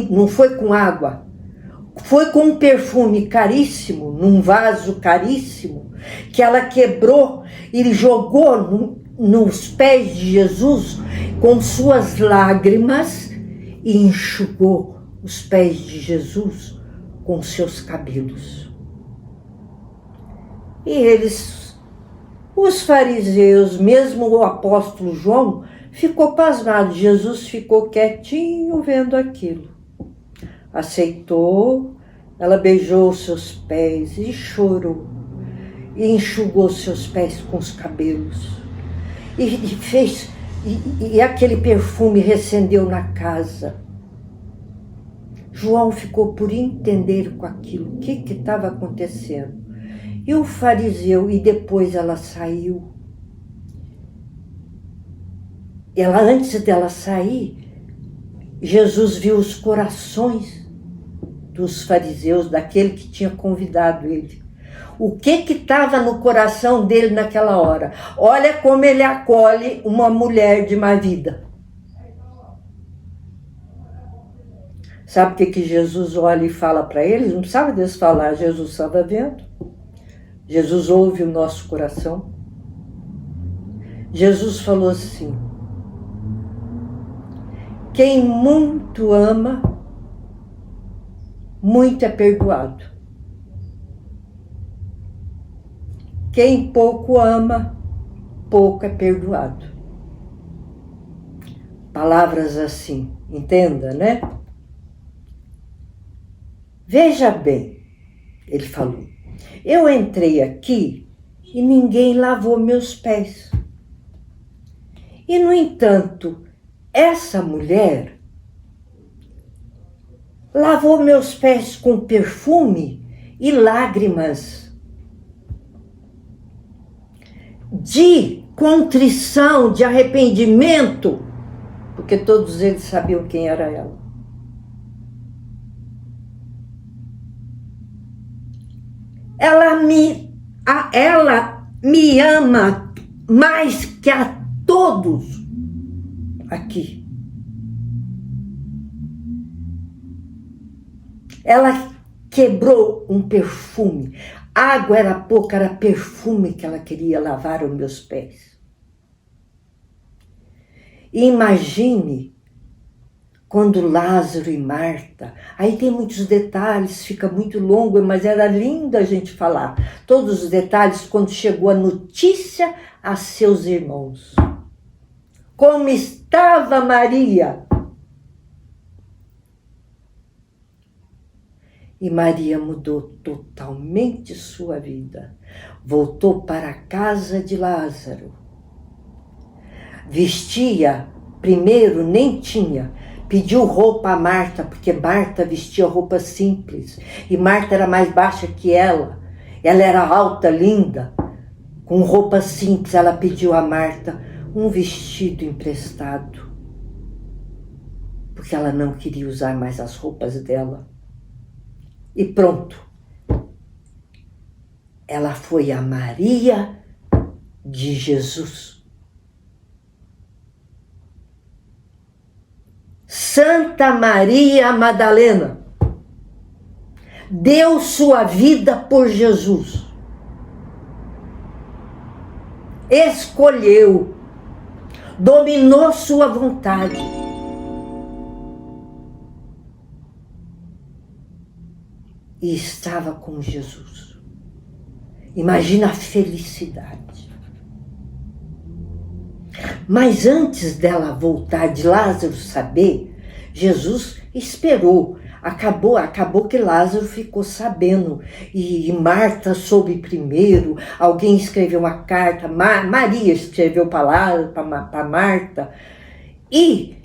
não foi com água, foi com um perfume caríssimo, num vaso caríssimo, que ela quebrou e jogou nos pés de Jesus com suas lágrimas e enxugou os pés de Jesus com seus cabelos. E eles, os fariseus, mesmo o apóstolo João, ficou pasmado. Jesus ficou quietinho vendo aquilo. Aceitou, ela beijou seus pés e chorou. E enxugou seus pés com os cabelos. E aquele perfume recendeu na casa. João ficou por entender com aquilo, o que estava acontecendo. E o fariseu, e depois ela saiu. Antes dela sair, Jesus viu os corações dos fariseus, daquele que tinha convidado ele. O que estava no coração dele naquela hora? Olha como ele acolhe uma mulher de má vida. Sabe o que Jesus olha e fala para eles? Não precisava deles falar, Jesus estava vendo. Jesus ouve o nosso coração. Jesus falou assim: quem muito ama, muito é perdoado. Quem pouco ama, pouco é perdoado. Palavras assim, entenda, né? Veja bem, ele falou, eu entrei aqui e ninguém lavou meus pés. E, no entanto, essa mulher lavou meus pés com perfume e lágrimas de contrição, de arrependimento, porque todos eles sabiam quem era ela. Ela me ama mais que a todos aqui. Ela quebrou um perfume. Água era pouca, era perfume que ela queria lavar os meus pés. E imagine quando Lázaro e Marta, aí tem muitos detalhes, fica muito longo, mas era lindo a gente falar. Todos os detalhes quando chegou a notícia a seus irmãos. Como estava Maria? E Maria mudou totalmente sua vida. Voltou para a casa de Lázaro. Vestia, primeiro nem tinha, pediu roupa a Marta, porque Marta vestia roupa simples. E Marta era mais baixa que ela. Ela era alta, linda, com roupa simples. Ela pediu a Marta um vestido emprestado, porque ela não queria usar mais as roupas dela. E pronto. Ela foi a Maria de Jesus. Santa Maria Madalena deu sua vida por Jesus. Escolheu, dominou sua vontade. E estava com Jesus. Imagina a felicidade. Mas antes dela voltar, de Lázaro saber, Jesus esperou. Acabou que Lázaro ficou sabendo. E Marta soube primeiro. Alguém escreveu uma carta. Maria escreveu para Marta. E,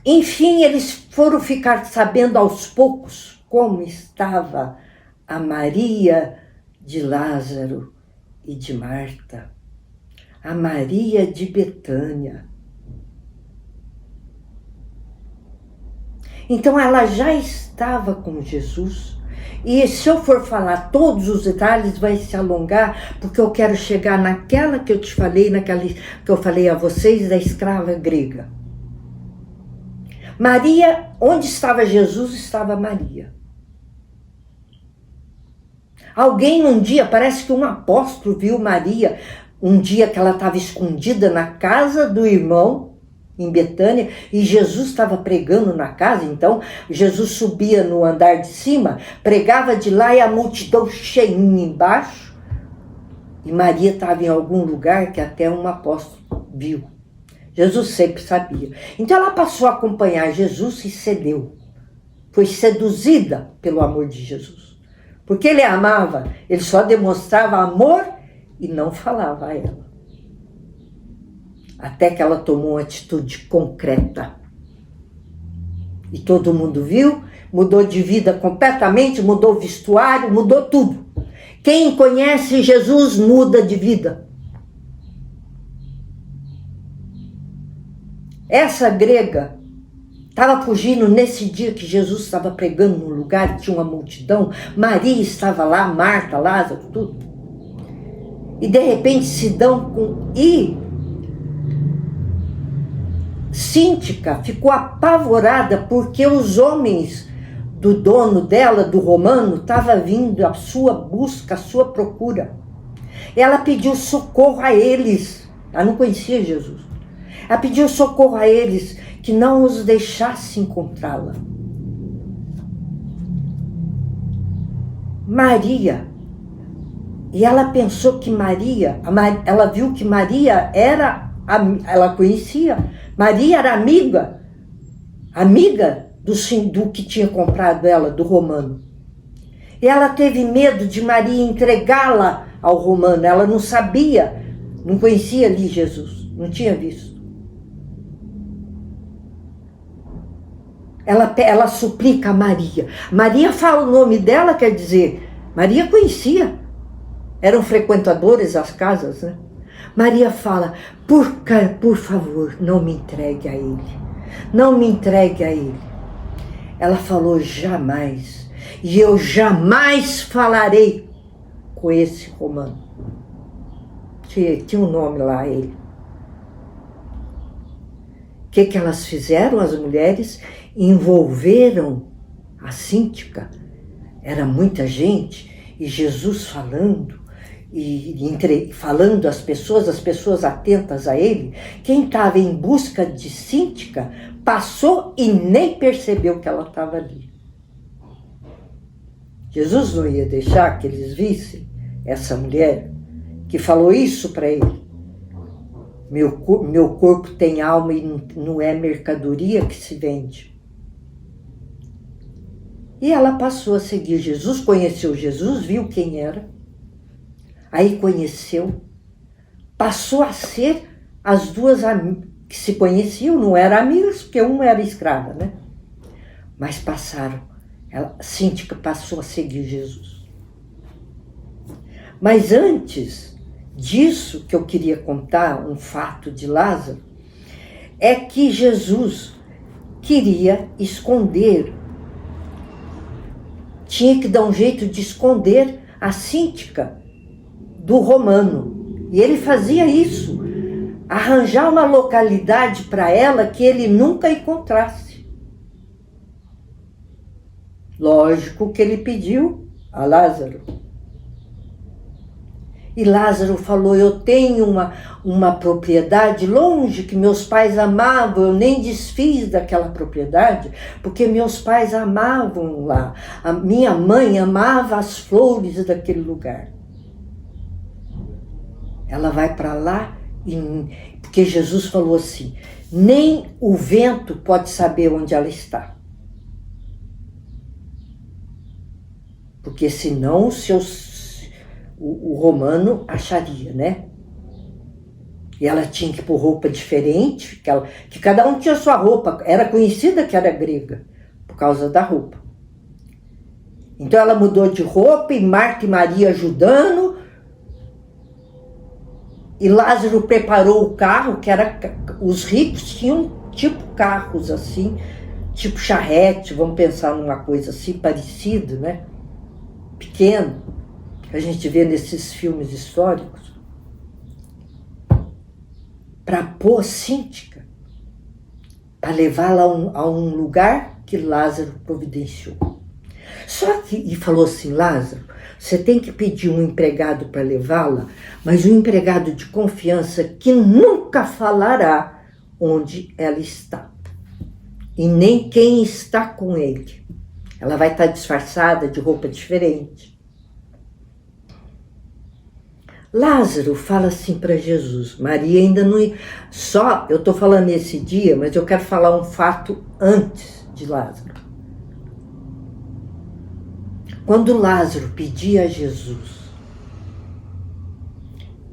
enfim, eles foram ficar sabendo aos poucos como estava a Maria de Lázaro e de Marta. A Maria de Betânia. Então ela já estava com Jesus. E se eu for falar todos os detalhes, vai se alongar, porque eu quero chegar naquela que eu te falei, naquela que eu falei a vocês, da escrava grega. Maria, onde estava Jesus, estava Maria. Alguém um dia, parece que um apóstolo viu Maria, um dia que ela estava escondida na casa do irmão, em Betânia, e Jesus estava pregando na casa. Então Jesus subia no andar de cima, pregava de lá e a multidão cheinha embaixo, e Maria estava em algum lugar que até um apóstolo viu. Jesus sempre sabia. Então ela passou a acompanhar Jesus e cedeu. Foi seduzida pelo amor de Jesus. Porque ele a amava, ele só demonstrava amor e não falava a ela. Até que ela tomou uma atitude concreta. E todo mundo viu, mudou de vida completamente, mudou o vestuário, mudou tudo. Quem conhece Jesus muda de vida. Essa grega estava fugindo nesse dia que Jesus estava pregando num lugar que tinha uma multidão. Maria estava lá, Marta, Lázaro, tudo. E de repente se dão com... E Cíntica ficou apavorada porque os homens do dono dela, do romano, estavam vindo à sua busca, à sua procura. Ela pediu socorro a eles. Ela não conhecia Jesus. Ela pediu socorro a eles, que não os deixasse encontrá-la. Maria. E ela pensou que Maria, ela viu que Maria era, ela conhecia, Maria era amiga do que tinha comprado ela, do romano. E ela teve medo de Maria entregá-la ao romano. Ela não sabia, não conhecia ali Jesus, não tinha visto. Ela suplica a Maria. Maria fala o nome dela, quer dizer, Maria conhecia. Eram frequentadores das casas, né? Maria fala, por favor, não me entregue a ele. Não me entregue a ele. Ela falou, jamais. E eu jamais falarei com esse romano. Tinha um nome lá, ele. O que elas fizeram, as mulheres? Envolveram a Cíntica. Era muita gente. E Jesus falando. Falando às pessoas atentas a ele. Quem estava em busca de Cíntica passou e nem percebeu que ela estava ali. Jesus não ia deixar que eles vissem essa mulher que falou isso para ele. Meu corpo tem alma e não é mercadoria que se vende. E ela passou a seguir Jesus, conheceu Jesus, viu quem era. Aí conheceu, passou a ser as duas que se conheciam, não eram amigas, porque uma era escrava, né? mas passaram. Cíntica passou a seguir Jesus. Mas antes disso que eu queria contar, um fato de Lázaro, é que Jesus queria esconder, tinha que dar um jeito de esconder a Cíntica do romano. E ele fazia isso, arranjar uma localidade para ela que ele nunca encontrasse. Lógico que ele pediu a Lázaro. E Lázaro falou, eu tenho uma propriedade longe que meus pais amavam, eu nem desfiz daquela propriedade, porque meus pais amavam lá. A minha mãe amava as flores daquele lugar. Ela vai para lá, porque Jesus falou assim, nem o vento pode saber onde ela está. Porque senão o romano acharia, né? E ela tinha que pôr roupa diferente, que cada um tinha sua roupa. Era conhecida que era grega, por causa da roupa. Então ela mudou de roupa, e Marta e Maria ajudando. E Lázaro preparou o carro, que era... Os ricos tinham tipo carros assim, tipo charrete, vamos pensar numa coisa assim, parecida, né? Pequeno, que a gente vê nesses filmes históricos, para pôr Cíntica, para levá-la a um lugar que Lázaro providenciou. Só que, e falou assim, Lázaro, você tem que pedir um empregado para levá-la, mas um empregado de confiança que nunca falará onde ela está. E nem quem está com ele. Ela vai estar disfarçada de roupa diferente. Lázaro fala assim para Jesus. Maria ainda não... Só, eu estou falando esse dia, mas eu quero falar um fato antes de Lázaro. Quando Lázaro pedia a Jesus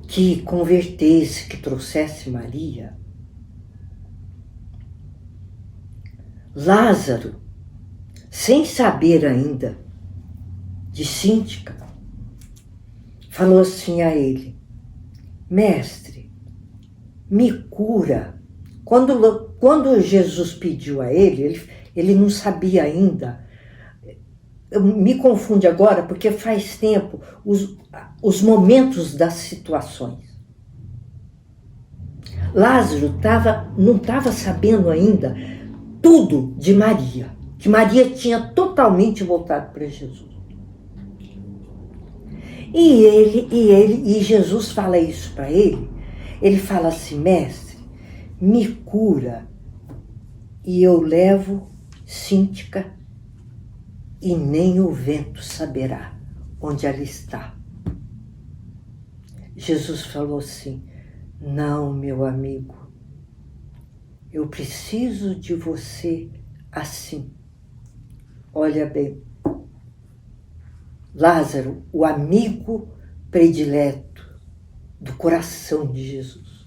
que convertesse, que trouxesse Maria, Lázaro, sem saber ainda de Cíntica, falou assim a ele, mestre, me cura. Quando Jesus pediu a ele não sabia ainda. Me confunde agora, porque faz tempo os momentos das situações. Lázaro não estava sabendo ainda tudo de Maria, que Maria tinha totalmente voltado para Jesus. E Jesus fala isso para ele. Ele fala assim, mestre, me cura e eu levo Cíntica e nem o vento saberá onde ela está. Jesus falou assim, não, meu amigo, eu preciso de você assim. Olha bem, Lázaro, o amigo predileto do coração de Jesus.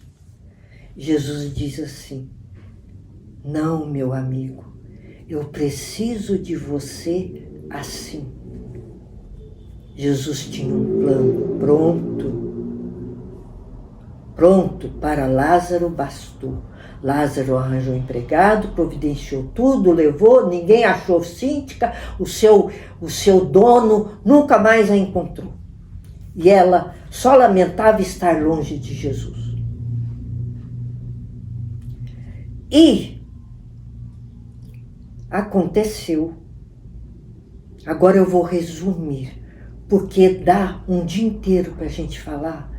Jesus diz assim, não, meu amigo, eu preciso de você assim. Jesus tinha um plano pronto para Lázaro bastou. Lázaro arranjou empregado, providenciou tudo, levou, ninguém achou Cíntica, o seu dono nunca mais a encontrou. E ela só lamentava estar longe de Jesus. E aconteceu, agora eu vou resumir, porque dá um dia inteiro para a gente falar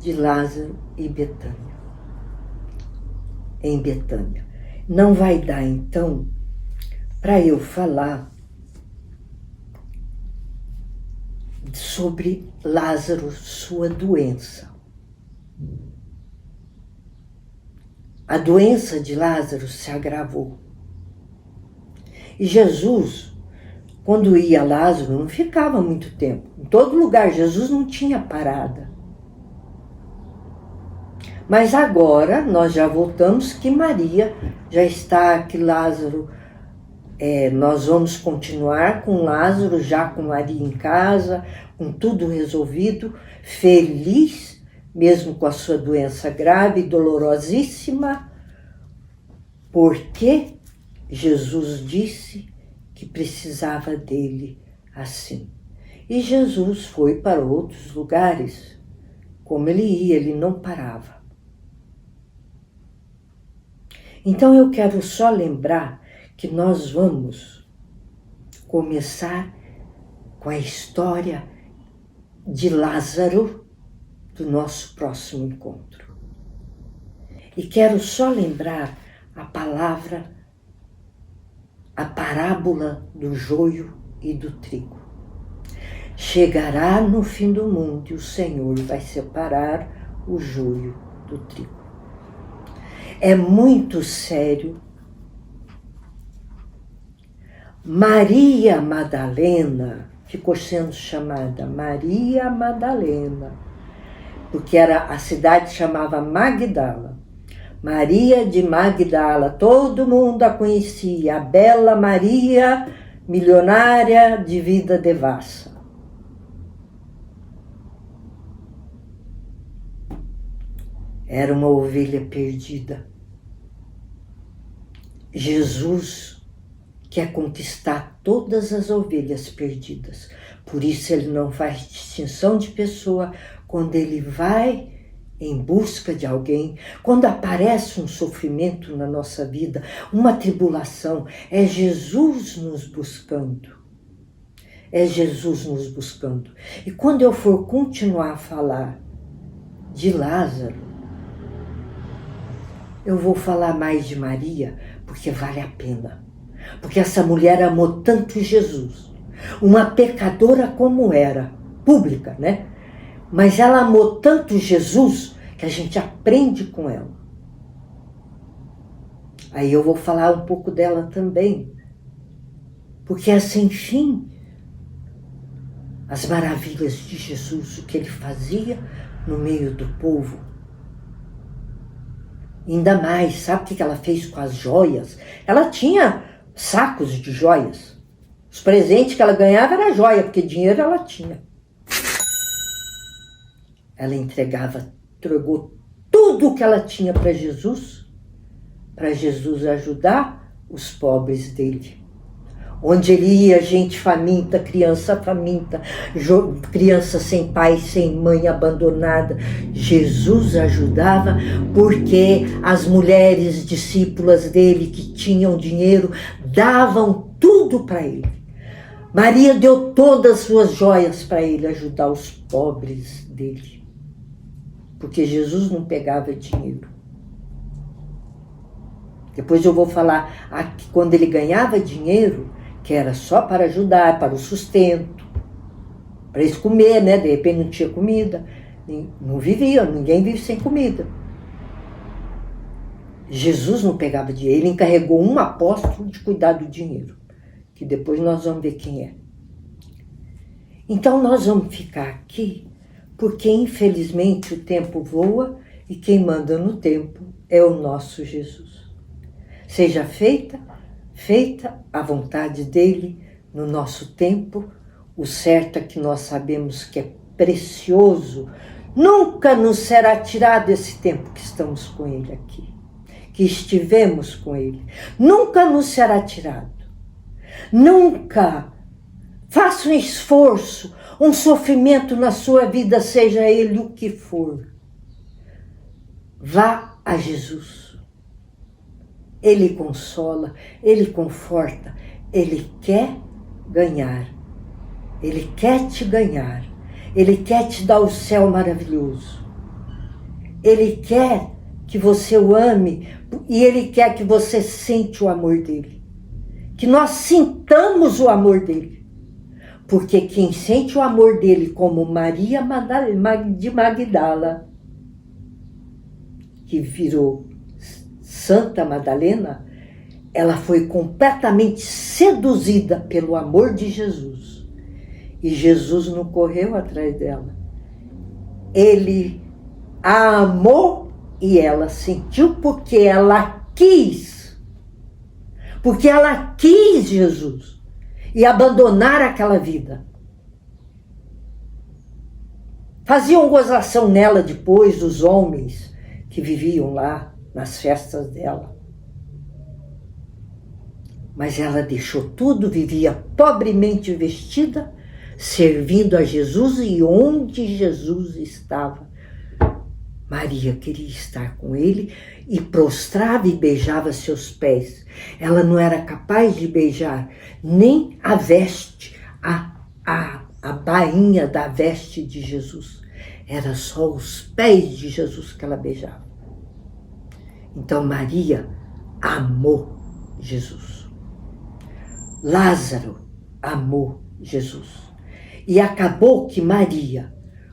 de Lázaro e Betânia. Em Betânia. Não vai dar, então, para eu falar sobre Lázaro, sua doença. A doença de Lázaro se agravou. E Jesus, quando ia a Lázaro, não ficava muito tempo. Em todo lugar, Jesus não tinha parada. Mas agora, nós já voltamos que Maria já está, que Lázaro Nós vamos continuar com Lázaro, já com Maria em casa, com tudo resolvido, feliz, mesmo com a sua doença grave, dolorosíssima, porque Jesus disse que precisava dele assim. E Jesus foi para outros lugares. Como ele ia, ele não parava. Então eu quero só lembrar que nós vamos começar com a história de Lázaro do nosso próximo encontro. E quero só lembrar a parábola do joio e do trigo. Chegará no fim do mundo e o Senhor vai separar o joio do trigo. É muito sério. Maria Madalena ficou sendo chamada Maria Madalena, porque a cidade chamava Magdala. Maria de Magdala, todo mundo a conhecia, a bela Maria, milionária de vida devassa. Era uma ovelha perdida. Jesus quer conquistar todas as ovelhas perdidas. Por isso ele não faz distinção de pessoa quando ele vai em busca de alguém. Quando aparece um sofrimento na nossa vida, uma tribulação, é Jesus nos buscando. É Jesus nos buscando. E quando eu for continuar a falar de Lázaro, eu vou falar mais de Maria, porque vale a pena. Porque essa mulher amou tanto Jesus, uma pecadora como era, pública, né? Mas ela amou tanto Jesus que a gente aprende com ela. Aí eu vou falar um pouco dela também, porque é sem fim as maravilhas de Jesus, o que ele fazia no meio do povo. Ainda mais, sabe o que ela fez com as joias? Ela tinha sacos de joias. Os presentes que ela ganhava era joia, porque dinheiro ela tinha. Ela entregou tudo o que ela tinha para Jesus ajudar os pobres dele. Onde ele ia, gente faminta, criança sem pai, sem mãe, abandonada. Jesus ajudava porque as mulheres discípulas dele que tinham dinheiro davam tudo para ele. Maria deu todas as suas joias para ele ajudar os pobres dele. Porque Jesus não pegava dinheiro. Depois eu vou falar aqui, quando ele ganhava dinheiro, que era só para ajudar, para o sustento, para eles comer, né? De repente não tinha comida, não vivia, ninguém vive sem comida. Jesus não pegava dinheiro, ele encarregou um apóstolo de cuidar do dinheiro, que depois nós vamos ver quem é. Então nós vamos ficar aqui, porque infelizmente o tempo voa e quem manda no tempo é o nosso Jesus. Seja feita a vontade dele no nosso tempo. O certo é que nós sabemos que é precioso. Nunca nos será tirado esse tempo que estamos com ele aqui, que estivemos com ele. Nunca nos será tirado. Nunca. Faça um esforço, um sofrimento na sua vida, seja ele o que for. Vá a Jesus. Ele consola, ele conforta, ele quer ganhar. Ele quer te ganhar. Ele quer te dar o céu maravilhoso. Ele quer que você o ame e ele quer que você sente o amor dele. Que nós sintamos o amor dele. Porque quem sente o amor dele, como Maria de Magdala, que virou Santa Madalena, ela foi completamente seduzida pelo amor de Jesus. E Jesus não correu atrás dela. Ele a amou e ela sentiu porque ela quis. porque ela quis Jesus e abandonar aquela vida. Faziam gozação nela depois os homens que viviam lá nas festas dela. Mas ela deixou tudo, vivia pobremente vestida, servindo a Jesus, e onde Jesus estava, Maria queria estar com ele e prostrava e beijava seus pés. Ela não era capaz de beijar nem a veste, a bainha da veste de Jesus. Era só os pés de Jesus que ela beijava. Então Maria amou Jesus. Lázaro amou Jesus. E acabou que Maria,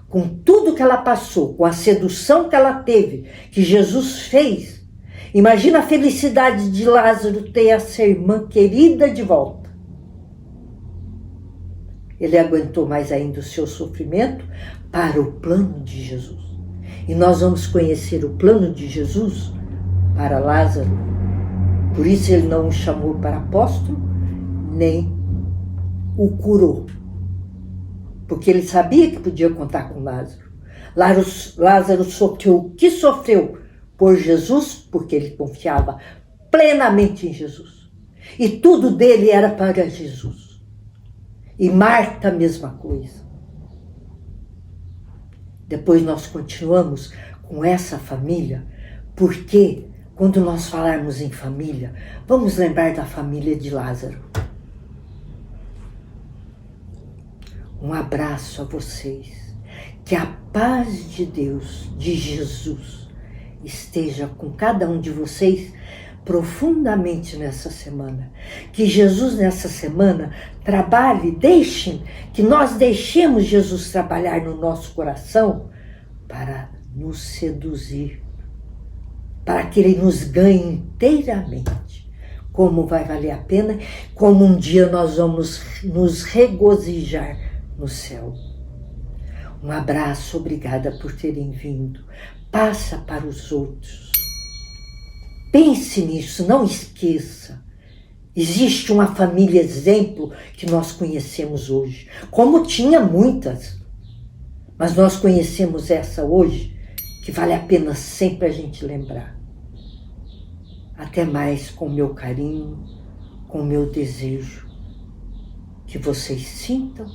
com tudo que ela passou, com a sedução que ela teve, que Jesus fez, imagina a felicidade de Lázaro ter essa irmã querida de volta. Ele aguentou mais ainda o seu sofrimento para o plano de Jesus. E nós vamos conhecer o plano de Jesus para Lázaro. Por isso ele não o chamou para apóstolo, nem o curou. Porque ele sabia que podia contar com Lázaro. Lázaro sofreu o que sofreu por Jesus, porque ele confiava plenamente em Jesus. E tudo dele era para Jesus. E Marta, a mesma coisa. Depois nós continuamos com essa família, porque quando nós falarmos em família, vamos lembrar da família de Lázaro. Um abraço a vocês. Que a paz de Deus, de Jesus, esteja com cada um de vocês profundamente nessa semana. Que Jesus nessa semana trabalhe, que nós deixemos Jesus trabalhar no nosso coração para nos seduzir, para que Ele nos ganhe inteiramente. Como vai valer a pena, como um dia nós vamos nos regozijar no céu. Um abraço, obrigada por terem vindo. Passa para os outros. Pense nisso, não esqueça. Existe uma família exemplo que nós conhecemos hoje, como tinha muitas, mas nós conhecemos essa hoje, que vale a pena sempre a gente lembrar. Até mais, com meu carinho, com meu desejo, que vocês sintam,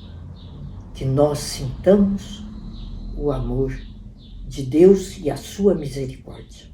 que nós sintamos o amor de Deus e a sua misericórdia.